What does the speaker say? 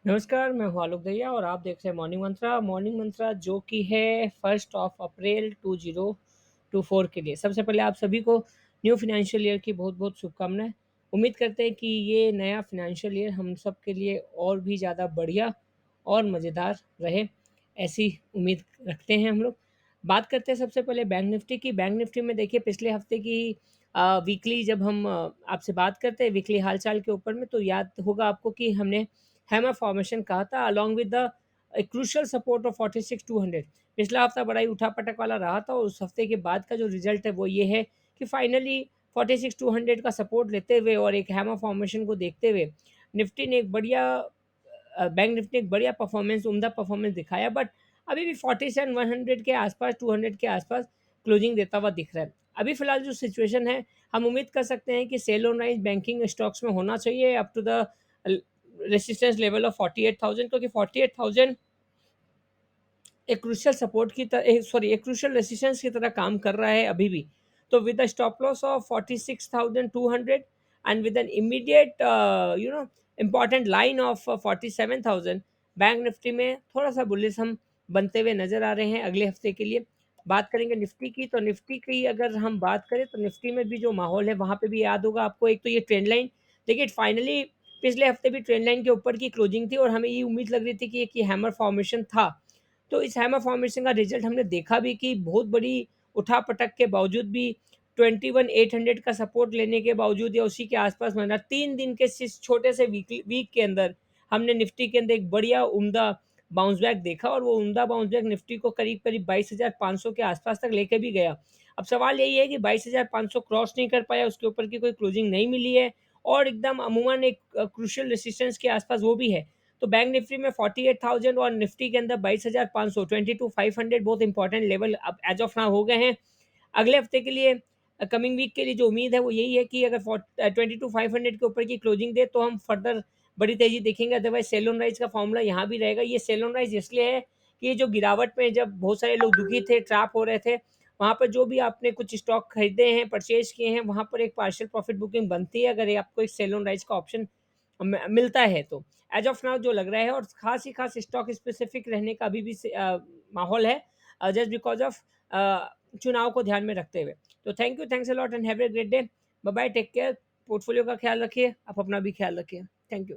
नमस्कार, मैं हूँ आलोक दहिया और आप देख रहे हैं मॉर्निंग मंत्रा। मॉर्निंग मंत्रा जो कि है 1st ऑफ अप्रैल 2024 के लिए। सबसे पहले आप सभी को न्यू फ़ाइनेंशियल ईयर की बहुत-बहुत शुभकामनाएँ। उम्मीद करते हैं कि ये नया फ़ाइनेंशियल ईयर हम सब के लिए और भी ज़्यादा बढ़िया और मज़ेदार रहे, ऐसी उम्मीद रखते हैं हम लोग। बात करते हैं सबसे पहले बैंक निफ्टी की। बैंक निफ्टी में देखिए पिछले हफ़्ते की वीकली जब हम आपसे बात करते हैं वीकली हाल-चाल के ऊपर में, तो याद होगा आपको कि हमने हैमर फॉर्मेशन कहा था along with the crucial support of 46,200। पिछला हफ्ता बड़ा ही उठा-पटक वाला रहा था और उस हफ्ते के बाद का जो रिजल्ट है वो ये है कि फाइनली 46,200 का सपोर्ट लेते हुए और एक हैमर फॉर्मेशन को देखते हुए निफ्टी ने एक बढ़िया बैंक निफ्टी ने एक बढ़िया परफॉर्मेंस उम्दा परफॉर्मेंस दिखाया, बट अभी भी 47,100 के आसपास 200 के आसपास क्लोजिंग देता हुआ दिख रहा है। अभी फिलहाल जो सिचुएशन है, हम उम्मीद कर सकते हैं कि sell on rise banking stocks में होना चाहिए up to the resistance level of 48,000, क्योंकि 48,000 एक क्रूशियल सपोर्ट की तरह, सॉरी, एक क्रूशियल रेजिस्टेंस की तरह काम कर रहा है अभी भी। तो with the stop loss of 46,200 and with an immediate important line of 47,000, bank Nifty में थोड़ा-सा बुलिश हम बनते हुए नज़र आ रहे हैं अगले हफ्ते के लिए। बात करेंगे निफ्टी की, तो निफ्टी की अगर हम बात करें तो निफ्टी में भी जो माहौल है वहाँ पे भी याद होगा आपको, एक तो ये ट्रेंड लाइन, देखिए फाइनली पिछले हफ्ते भी ट्रेंड लाइन के ऊपर की क्लोजिंग थी और हमें ये उम्मीद लग रही थी कि एक ये हैमर फॉर्मेशन था। तो इस हैमर फॉर्मेशन का रिजल्ट हमने देखा भी कि बहुत बड़ी उठा-पटक के बावजूद भी 21,800 का सपोर्ट लेने के बावजूद या उसी के आस-पास, मतलब 3 दिन के इस छोटे से वीक के अंदर हमने निफ्टी के अंदर एक बढ़िया उम्दा बाउंस बैक देखा और वो उम्दा बाउंस बैक निफ्टी को करीब-करीब 22,500 के आस-पास तक लेके भी गया। अब सवाल यही है कि 22,500 क्रॉस नहीं कर पाया, उसके ऊपर की कोई क्लोजिंग नहीं मिली है और एकदम अमूमन एक क्रूशियल रेजिस्टेंस के आस-पास वो भी है। तो बैंक निफ्टी में 48,000 और निफ्टी के अंदर 22,500, 22,500 बहुत इंपॉर्टेंट लेवल अब एज ऑफ नाउ हो गए हैं। अगले हफ्ते के लिए, कमिंग वीक के लिए जो उम्मीद है वो यही है कि अगर 22,500 के ऊपर की क्लोजिंग दे तो हम फर्दर बड़ी तेजी देखेंगे। अदरवाइज सेल ऑन राइज का फॉर्मूला यहाँ भी रहेगा। ये सेल ऑन राइज इसलिए है कि ये जो गिरावट में जब बहुत सारे लोग दुखी थे, ट्रैप हो रहे थे, वहाँ पर जो भी आपने कुछ स्टॉक खरीदे हैं, परचेज किए हैं, वहाँ पर एक पार्शियल प्रॉफिट बुकिंग बनती है अगर ये आपको एक सेल ऑन राइज का ऑप्शन मिलता है तो। एज ऑफ नाउ जो लग रहा है, और खास ही खास स्टॉक स्पेसिफिक रहने का अभी भी माहौल है, जस्ट बिकॉज ऑफ चुनाव को ध्यान में रखते हुए। तो thank you, thanks a lot and have a great day. Bye bye, take care, portfolio का ख्याल रखिए, आप अपना भी ख्याल रखिए। Thank you.